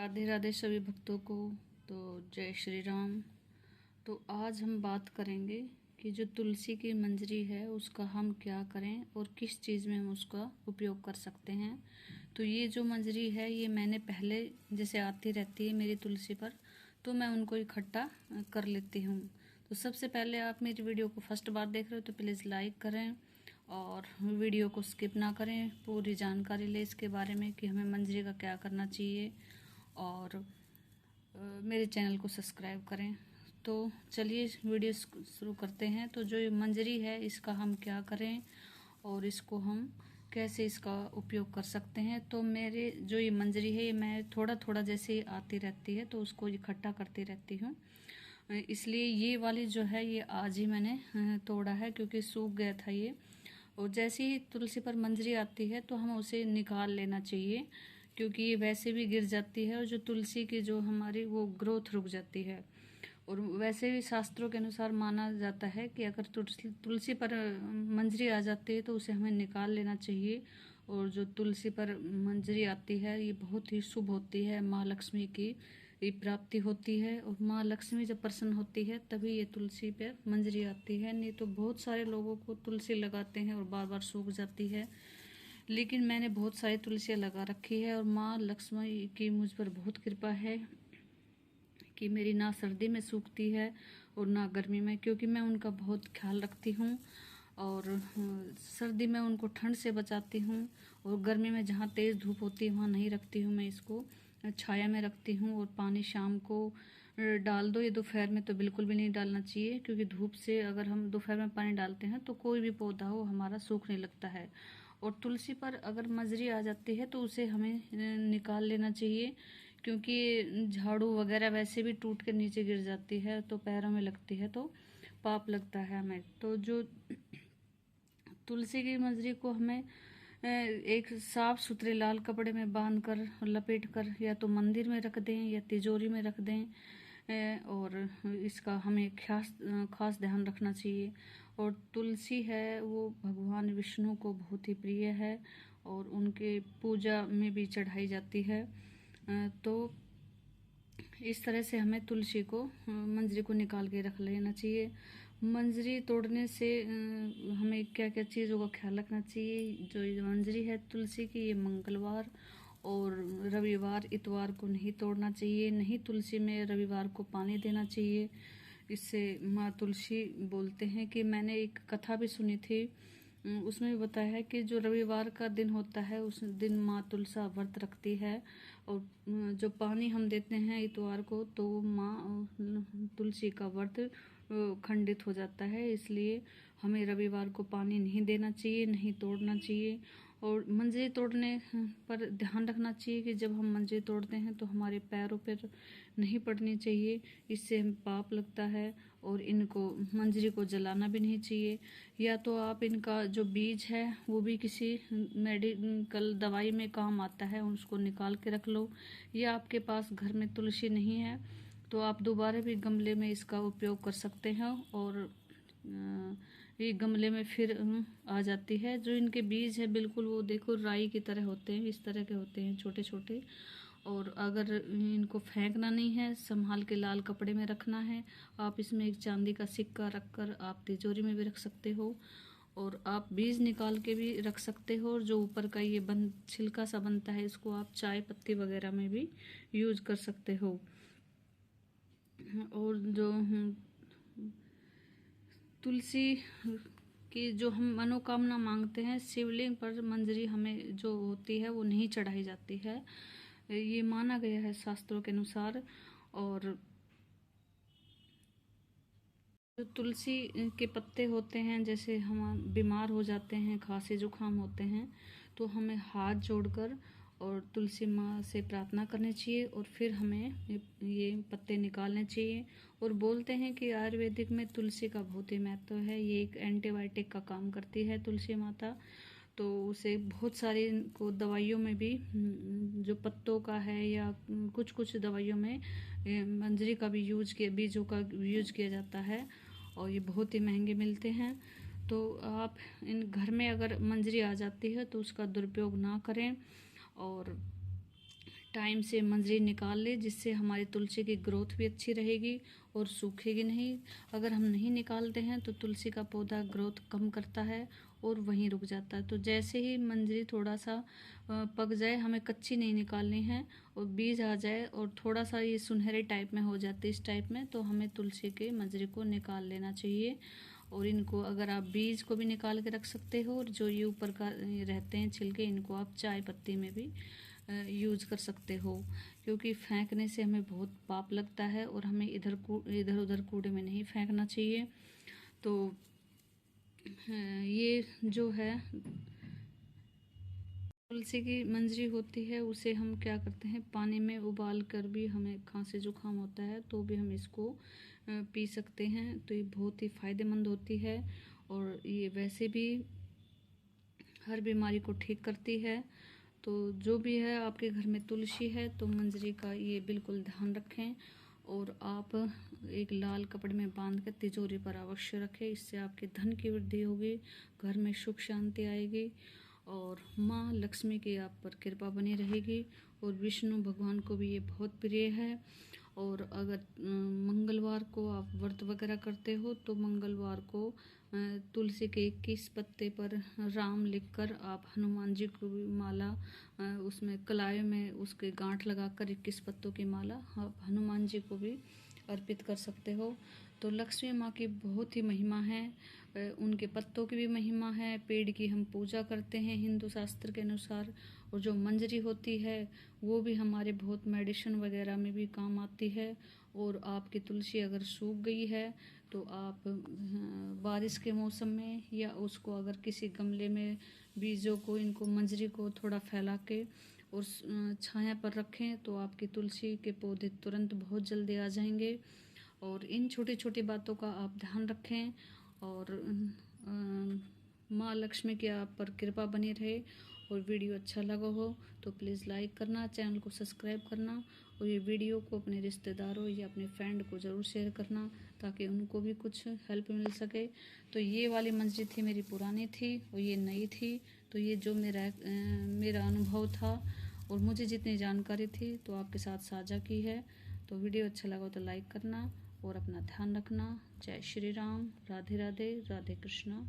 राधे राधे सभी भक्तों को। तो जय श्री राम। तो आज हम बात करेंगे कि जो तुलसी की मंजरी है उसका हम क्या करें और किस चीज़ में हम उसका उपयोग कर सकते हैं। तो ये जो मंजरी है ये मैंने पहले जैसे आती रहती है मेरी तुलसी पर, तो मैं उनको इकट्ठा कर लेती हूँ। तो सबसे पहले आप मेरी वीडियो को फर्स्ट बार देख रहे हो तो प्लीज़ लाइक करें और वीडियो को स्किप ना करें, पूरी जानकारी लें इसके बारे में कि हमें मंजरी का क्या करना चाहिए और मेरे चैनल को सब्सक्राइब करें। तो चलिए वीडियो शुरू करते हैं। तो जो ये मंजरी है इसका हम क्या करें और इसको हम कैसे इसका उपयोग कर सकते हैं। तो मेरे जो ये मंजरी है ये मैं थोड़ा थोड़ा जैसे ही आती रहती है तो उसको इकट्ठा करती रहती हूँ। इसलिए ये वाली जो है ये आज ही मैंने तोड़ा है क्योंकि सूख गया था ये। और जैसे ही तुलसी पर मंजरी आती है तो हमें उसे निकाल लेना चाहिए क्योंकि ये वैसे भी गिर जाती है और जो तुलसी की जो हमारी वो ग्रोथ रुक जाती है। और वैसे भी शास्त्रों के अनुसार माना जाता है कि अगर तुलसी पर मंजरी आ जाती है तो उसे हमें निकाल लेना चाहिए। और जो तुलसी पर मंजरी आती है ये बहुत ही शुभ होती है, माँ लक्ष्मी की प्राप्ति होती है। और माँ लक्ष्मी जब प्रसन्न होती है तभी ये तुलसी पर मंजरी आती है। नहीं तो बहुत सारे लोगों को तुलसी लगाते हैं और बार बार सूख जाती है, लेकिन मैंने बहुत सारी तुलसियाँ लगा रखी है और माँ लक्ष्मी की मुझ पर बहुत कृपा है कि मेरी ना सर्दी में सूखती है और ना गर्मी में, क्योंकि मैं उनका बहुत ख्याल रखती हूँ। और सर्दी में उनको ठंड से बचाती हूँ और गर्मी में जहाँ तेज़ धूप होती है वहाँ नहीं रखती हूँ, मैं इसको छाया में रखती हूँ। और पानी शाम को डाल दो, ये दोपहर में तो बिल्कुल भी नहीं डालना चाहिए क्योंकि धूप से अगर हम दोपहर में पानी डालते हैं तो कोई भी पौधा हो हमारा सूखने लगता है। और तुलसी पर अगर मजरी आ जाती है तो उसे हमें निकाल लेना चाहिए क्योंकि झाड़ू वगैरह वैसे भी टूट कर नीचे गिर जाती है तो पैरों में लगती है तो पाप लगता है हमें। तो जो तुलसी की मंजरी को हमें एक साफ सुथरे लाल कपड़े में बांध कर लपेट कर या तो मंदिर में रख दें या तिजोरी में रख दें। और इसका हमें खास खास ध्यान रखना चाहिए। और तुलसी है वो भगवान विष्णु को बहुत ही प्रिय है और उनके पूजा में भी चढ़ाई जाती है। तो इस तरह से हमें तुलसी को मंजरी को निकाल के रख लेना चाहिए। मंजरी तोड़ने से हमें क्या क्या चीज़ों का ख्याल रखना चाहिए। जो ये मंजरी है तुलसी की ये मंगलवार और रविवार इतवार को नहीं तोड़ना चाहिए। नहीं तुलसी में रविवार को पानी देना चाहिए। इससे माँ तुलसी बोलते हैं कि मैंने एक कथा भी सुनी थी, उसमें भी बताया है कि जो रविवार का दिन होता है उस दिन माँ तुलसा व्रत रखती है और जो पानी हम देते हैं इतवार को तो माँ तुलसी का व्रत खंडित हो जाता है। इसलिए हमें रविवार को पानी नहीं देना चाहिए, नहीं तोड़ना चाहिए। और मंजरी तोड़ने पर ध्यान रखना चाहिए कि जब हम मंजरी तोड़ते हैं तो हमारे पैरों पर नहीं पड़नी चाहिए, इससे हम पाप लगता है। और इनको मंजरी को जलाना भी नहीं चाहिए। या तो आप इनका जो बीज है वो भी किसी मेडिकल दवाई में काम आता है, उसको निकाल के रख लो। या आपके पास घर में तुलसी नहीं है तो आप दोबारा भी गमले में इसका उपयोग कर सकते हैं और ये गमले में फिर आ जाती है। जो इनके बीज है बिल्कुल वो देखो राई की तरह होते हैं, इस तरह के होते हैं छोटे छोटे। और अगर इनको फेंकना नहीं है, संभाल के लाल कपड़े में रखना है। आप इसमें एक चांदी का सिक्का रखकर आप तिजोरी में भी रख सकते हो और आप बीज निकाल के भी रख सकते हो। और जो ऊपर का ये छिलका सा बनता है इसको आप चाय पत्ती वगैरह में भी यूज कर सकते हो। और जो तुलसी की जो हम मनोकामना मांगते हैं शिवलिंग पर मंजरी हमें जो होती है वो नहीं चढ़ाई जाती है, ये माना गया है शास्त्रों के अनुसार। और जो तुलसी के पत्ते होते हैं जैसे हम बीमार हो जाते हैं, खांसी जुकाम होते हैं तो हमें हाथ जोड़कर और तुलसी माँ से प्रार्थना करनी चाहिए और फिर हमें ये पत्ते निकालने चाहिए। और बोलते हैं कि आयुर्वेदिक में तुलसी का बहुत ही महत्व है, ये एक एंटीबायोटिक का काम करती है तुलसी माता। तो उसे बहुत सारी को दवाइयों में भी जो पत्तों का है या कुछ कुछ दवाइयों में मंजरी का भी बीजों का यूज किया जाता है और ये बहुत ही महंगे मिलते हैं। तो आप इन घर में अगर मंजरी आ जाती है तो उसका दुरुपयोग ना करें और टाइम से मंजरी निकाल ले, जिससे हमारी तुलसी की ग्रोथ भी अच्छी रहेगी और सूखेगी नहीं। अगर हम नहीं निकालते हैं तो तुलसी का पौधा ग्रोथ कम करता है और वहीं रुक जाता है। तो जैसे ही मंजरी थोड़ा सा पक जाए, हमें कच्ची नहीं निकालनी है, और बीज आ जाए और थोड़ा सा ये सुनहरे टाइप में हो जाते इस टाइप में, तो हमें तुलसी के मंजरी को निकाल लेना चाहिए। और इनको अगर आप बीज को भी निकाल के रख सकते हो, और जो ये ऊपर का रहते हैं छिलके, इनको आप चाय पत्ती में भी यूज़ कर सकते हो, क्योंकि फेंकने से हमें बहुत पाप लगता है और हमें इधर उधर कूड़े में नहीं फेंकना चाहिए। तो ये जो है तुलसी की मंजरी होती है, उसे हम क्या करते हैं, पानी में उबाल कर भी, हमें खांसी जुकाम होता है तो भी हम इसको पी सकते हैं। तो ये बहुत ही फ़ायदेमंद होती है, और ये वैसे भी हर बीमारी को ठीक करती है। तो जो भी है आपके घर में तुलसी है तो मंजरी का ये बिल्कुल ध्यान रखें, और आप एक लाल कपड़े में बांध कर तिजोरी पर अवश्य रखें। इससे आपके धन की वृद्धि होगी, घर में सुख शांति आएगी, और माँ लक्ष्मी की आप पर कृपा बनी रहेगी। और विष्णु भगवान को भी ये बहुत प्रिय है। और अगर मंगलवार को आप व्रत वगैरह करते हो तो मंगलवार को तुलसी के 21 पत्ते पर राम लिखकर आप हनुमान जी को भी माला, उसमें कलाई में उसके गांठ लगाकर 21 पत्तों की माला आप हनुमान जी को भी अर्पित कर सकते हो। तो लक्ष्मी माँ की बहुत ही महिमा है, उनके पत्तों की भी महिमा है। पेड़ की हम पूजा करते हैं हिंदू शास्त्र के अनुसार। और जो मंजरी होती है वो भी हमारे बहुत मेडिसिन वगैरह में भी काम आती है। और आपकी तुलसी अगर सूख गई है तो आप बारिश के मौसम में, या उसको अगर किसी गमले में बीजों को, इनको मंजरी को थोड़ा फैला के और छाया पर रखें तो आपकी तुलसी के पौधे तुरंत बहुत जल्दी आ जाएंगे। और इन छोटी छोटी बातों का आप ध्यान रखें, और माँ लक्ष्मी की आप पर कृपा बनी रहे। और वीडियो अच्छा लगा हो तो प्लीज़ लाइक करना, चैनल को सब्सक्राइब करना, और ये वीडियो को अपने रिश्तेदारों या अपने फ्रेंड को ज़रूर शेयर करना, ताकि उनको भी कुछ हेल्प मिल सके। तो ये वाली मंजरी थी मेरी पुरानी थी और ये नई थी। तो ये जो मेरा अनुभव था और मुझे जितनी जानकारी थी तो आपके साथ साझा की है। तो वीडियो अच्छा लगा तो लाइक करना और अपना ध्यान रखना। जय श्री राम, राधे राधे, राधे कृष्णा।